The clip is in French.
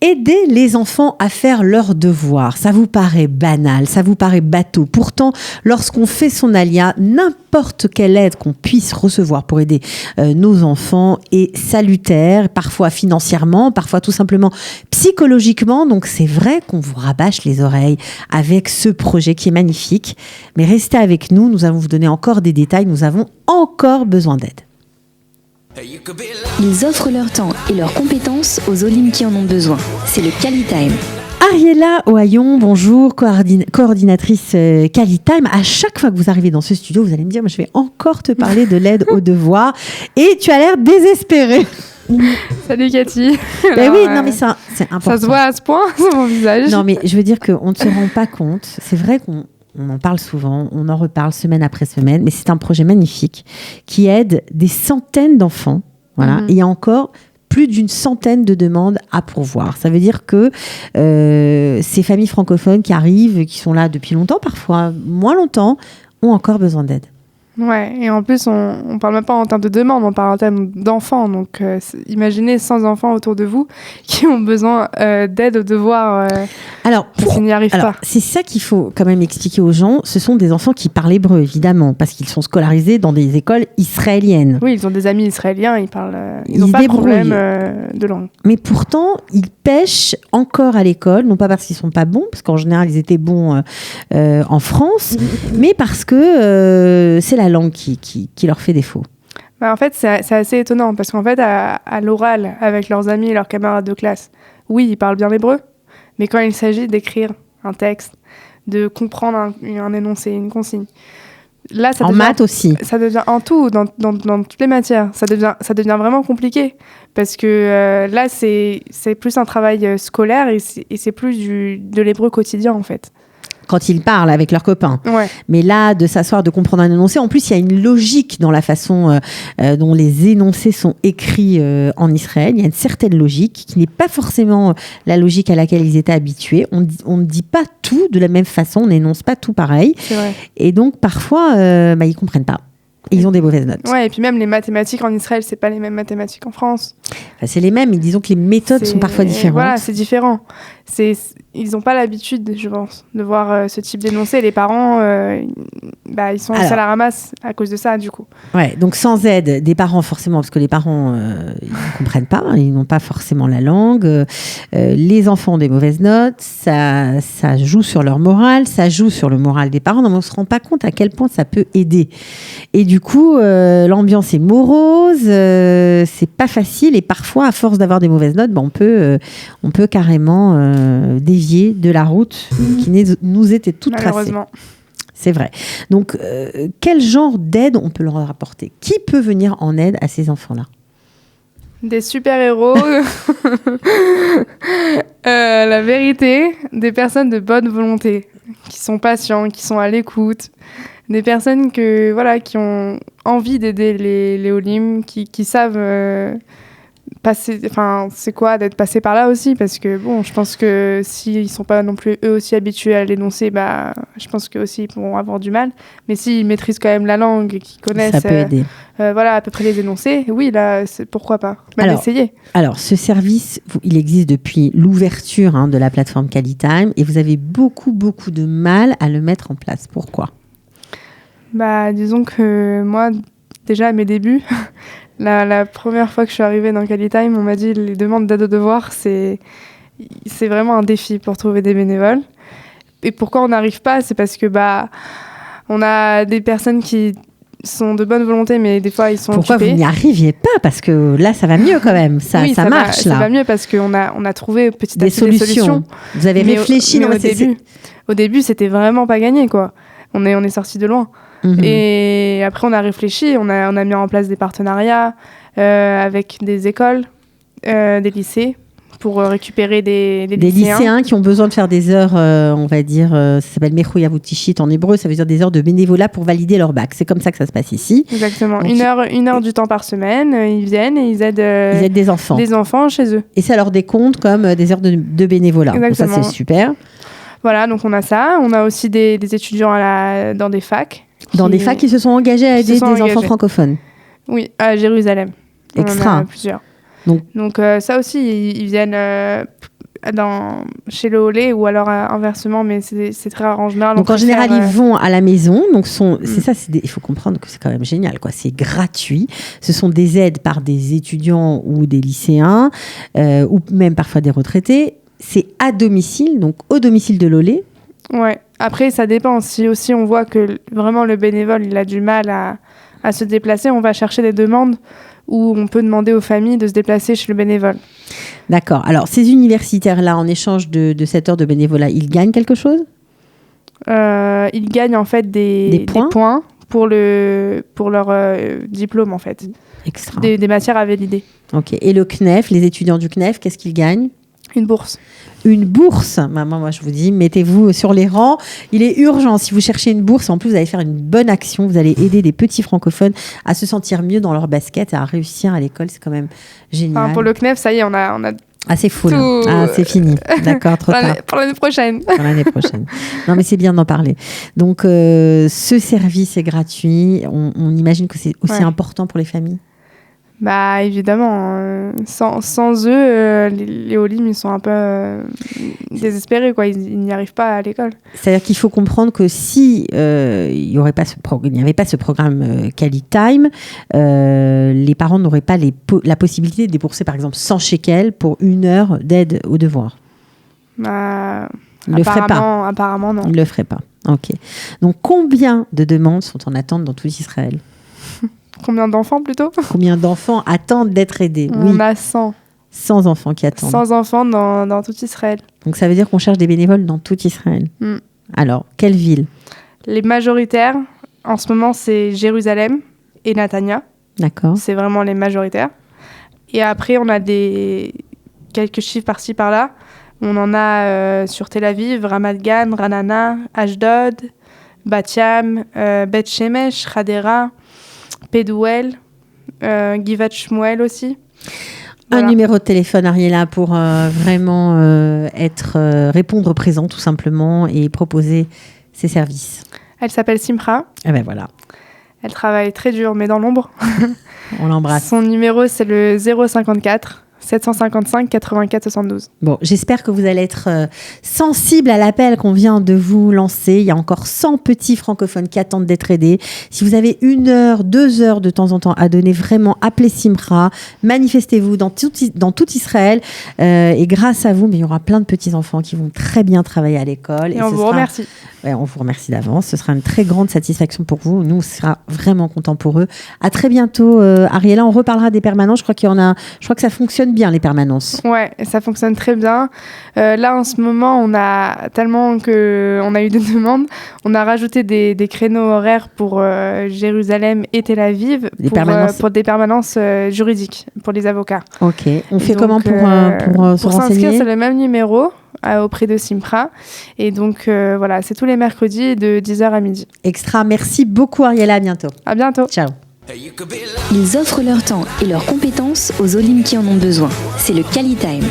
Aider les enfants à faire leurs devoirs, ça vous paraît banal, ça vous paraît bateau. Pourtant, lorsqu'on fait son alia, n'importe quelle aide qu'on puisse recevoir pour aider nos enfants est salutaire, parfois financièrement, parfois tout simplement psychologiquement. Donc c'est vrai qu'on vous rabâche les oreilles avec ce projet qui est magnifique. Mais restez avec nous, nous allons vous donner encore des détails, nous avons encore besoin d'aide. Ils offrent leur temps et leurs compétences aux Olim qui en ont besoin. C'est le Calitime. Ariella Ohayon, bonjour, coordinatrice Calitime. À chaque fois que vous arrivez dans ce studio, vous allez me dire, moi, je vais encore te parler de l'aide aux devoirs. Et tu as l'air désespérée. Salut Cathy. Ben oui, non mais c'est important. Ça se voit à ce point sur mon visage. Non mais je veux dire qu'on ne se rend pas compte. C'est vrai qu'on en parle souvent, on en reparle semaine après semaine, mais c'est un projet magnifique qui aide des centaines d'enfants. Voilà, et il y a encore plus d'une centaine de demandes à pourvoir. Ça veut dire que ces familles francophones qui arrivent, qui sont là depuis longtemps, parfois moins longtemps, ont encore besoin d'aide. Ouais, et en plus, on parle même pas en termes de demande, on parle en termes d'enfants. Donc, imaginez 100 enfants autour de vous qui ont besoin d'aide aux devoirs. Qui n'y arrivent pas. C'est ça qu'il faut quand même expliquer aux gens. Ce sont des enfants qui parlent hébreu, évidemment, parce qu'ils sont scolarisés dans des écoles israéliennes. Oui, ils ont des amis israéliens, ils n'ont pas de problème de langue. Mais pourtant, ils pêchent encore à l'école, non pas parce qu'ils sont pas bons, parce qu'en général, ils étaient bons en France, mais parce que c'est la langue qui leur fait défaut. En fait, c'est assez étonnant, parce qu'en fait, à l'oral, avec leurs amis et leurs camarades de classe, oui, ils parlent bien l'hébreu, mais quand il s'agit d'écrire un texte, de comprendre un énoncé, une consigne, là, ça en devient, maths aussi. Ça devient en tout, dans toutes les matières. Ça devient vraiment compliqué, parce que là, c'est plus un travail scolaire et c'est plus de l'hébreu quotidien, en fait. Quand ils parlent avec leurs copains. Ouais. Mais là, de s'asseoir, de comprendre un énoncé, en plus, il y a une logique dans la façon dont les énoncés sont écrits en Israël. Il y a une certaine logique qui n'est pas forcément la logique à laquelle ils étaient habitués. On ne dit pas tout de la même façon, on n'énonce pas tout pareil. C'est vrai. Et donc, parfois, ils ne comprennent pas. Ils ont des mauvaises notes. Ouais, et puis même les mathématiques en Israël, c'est pas les mêmes mathématiques en France. Enfin, c'est les mêmes, mais disons que les méthodes sont parfois différentes. Voilà, c'est différent. Ils n'ont pas l'habitude, je pense, de voir ce type d'énoncé. Les parents, ils sont à la ramasse à cause de ça, du coup. Ouais, donc sans aide des parents, forcément, parce que les parents, ils ne comprennent pas, ils n'ont pas forcément la langue. Les enfants ont des mauvaises notes, ça joue sur leur morale, ça joue sur le moral des parents. Non, mais on ne se rend pas compte à quel point ça peut aider. Et du coup, l'ambiance est morose, c'est pas facile, et parfois, à force d'avoir des mauvaises notes, on peut carrément dévier de la route qui nous était toute tracée. C'est vrai. Donc, quel genre d'aide on peut leur apporter ? Qui peut venir en aide à ces enfants-là ? Des super-héros, la vérité, des personnes de bonne volonté, qui sont patients, qui sont à l'écoute, des personnes qui ont envie d'aider les Olim, qui savent c'est quoi d'être passé par là aussi, parce que je pense que s'ils sont pas non plus eux aussi habitués à l'énoncer, je pense qu'eux aussi ils pourront avoir du mal, mais s'ils maîtrisent quand même la langue et qu'ils connaissent ça peut aider. À peu près les énoncés, oui là pourquoi pas essayer. Alors ce service il existe depuis l'ouverture de la plateforme Calitime et vous avez beaucoup de mal à le mettre en place. Pourquoi ? Disons que moi déjà à mes débuts La première fois que je suis arrivée dans Calitime, on m'a dit les demandes d'aide aux devoirs, c'est vraiment un défi pour trouver des bénévoles. Et pourquoi on n'arrive pas ? C'est parce que on a des personnes qui sont de bonne volonté, mais des fois ils sont Pourquoi occupés. Vous n'y arriviez pas ? Parce que là, ça va mieux quand même. Ça marche là. Ça va mieux parce qu'on a trouvé petit à petit des solutions. Vous avez réfléchi dans au début, c'était vraiment pas gagné, quoi. On est sorti de loin. Et après, on a réfléchi, on a mis en place des partenariats avec des écoles, des lycées, pour récupérer des lycéens qui ont besoin de faire des heures, on va dire, ça s'appelle Mechouyavoutishit en hébreu, ça veut dire des heures de bénévolat pour valider leur bac. C'est comme ça que ça se passe ici. Exactement. Donc, une heure du temps par semaine, ils viennent et ils aident des enfants chez eux. Et ça leur décompte comme des heures de bénévolat. Exactement. Donc ça, c'est super. Voilà, donc on a ça. On a aussi des étudiants dans des facs. Dans des facs qui se sont engagés à aider des enfants francophones. Oui, à Jérusalem. Extra. On en a plusieurs. Donc ça aussi, ils viennent chez le Olé ou alors inversement, mais c'est très rare en général. Donc en général, ils vont à la maison. Donc c'est ça, il faut comprendre que c'est quand même génial, quoi. C'est gratuit. Ce sont des aides par des étudiants ou des lycéens ou même parfois des retraités. C'est à domicile, donc au domicile de l'Olé. Ouais. Après, ça dépend. Si aussi on voit que vraiment le bénévole il a du mal à se déplacer, on va chercher des demandes où on peut demander aux familles de se déplacer chez le bénévole. D'accord. Alors, ces universitaires-là, en échange de cette heure de bénévolat, ils gagnent quelque chose ? Ils gagnent en fait des points pour leur diplôme, en fait. Extra. Des matières à valider. Ok. Et le CNEF, les étudiants du CNEF, qu'est-ce qu'ils gagnent ? Une bourse. Une bourse. Maman, moi, je vous dis, mettez-vous sur les rangs. Il est urgent. Si vous cherchez une bourse, en plus, vous allez faire une bonne action. Vous allez aider des petits francophones à se sentir mieux dans leur basket et à réussir à l'école. C'est quand même génial. Enfin, pour le CNEF, ça y est, on a Ah, c'est fou, là. Ah, c'est fini. D'accord, trop tard. Pour l'année prochaine. Pour l'année prochaine. Non, mais c'est bien d'en parler. Donc, ce service est gratuit. On imagine que c'est aussi important pour les familles. Bah, évidemment. Sans eux, les Olim, ils sont un peu désespérés, quoi. Ils n'y arrivent pas à l'école. C'est-à-dire qu'il faut comprendre que si il n'y avait pas ce programme QualiTime, les parents n'auraient pas la possibilité de débourser, par exemple, 100 shekels pour 1 heure d'aide aux devoirs. Bah, ils ne le feraient pas. Apparemment, non. Ils ne le feraient pas. Ok. Donc, combien de demandes sont en attente dans tout Israël ? Combien d'enfants, plutôt ? Combien d'enfants attendent d'être aidés ? On a 100. 100 enfants qui attendent. 100 enfants dans tout Israël. Donc, ça veut dire qu'on cherche des bénévoles dans tout Israël. Alors, quelle ville ? Les majoritaires, en ce moment, c'est Jérusalem et Netanya. D'accord. C'est vraiment les majoritaires. Et après, on a quelques chiffres par-ci, par-là. On en a sur Tel Aviv, Ramat Gan, Ranana, Ashdod, Bat Yam, Bet Shemesh, Hadera, Pedouel, Givat Shmuel aussi. Voilà. Un numéro de téléphone, Ariella, pour vraiment répondre présent, tout simplement, et proposer ses services. Elle s'appelle Simcha. Ah ben voilà. Elle travaille très dur, mais dans l'ombre. On l'embrasse. Son numéro, c'est le 054 755 84 72. Bon, j'espère que vous allez être sensible à l'appel qu'on vient de vous lancer. Il y a encore 100 petits francophones qui attendent d'être aidés. Si vous avez 1 heure, 2 heures de temps en temps à donner, vraiment, appelez Simcha. Manifestez-vous dans tout Israël. Et grâce à vous, mais il y aura plein de petits-enfants qui vont très bien travailler à l'école. Et on vous remercie. Ouais, on vous remercie d'avance. Ce sera une très grande satisfaction pour vous. Nous, on sera vraiment contents pour eux. À très bientôt, Ariella. On reparlera des permanences. Je crois que ça fonctionne bien, les permanences. Ouais, ça fonctionne très bien. Là, en ce moment, on a eu des demandes. On a rajouté des créneaux horaires pour Jérusalem et Tel Aviv pour des permanences juridiques, pour les avocats. Ok. On fait comment pour se renseigner ? S'inscrire, c'est le même numéro auprès de Simcha. Et donc, voilà, c'est tous les mercredis de 10h à midi. Extra. Merci beaucoup, Ariella. À bientôt. À bientôt. Ciao. Ils offrent leur temps et leurs compétences aux Olim qui en ont besoin. C'est le QualiTime.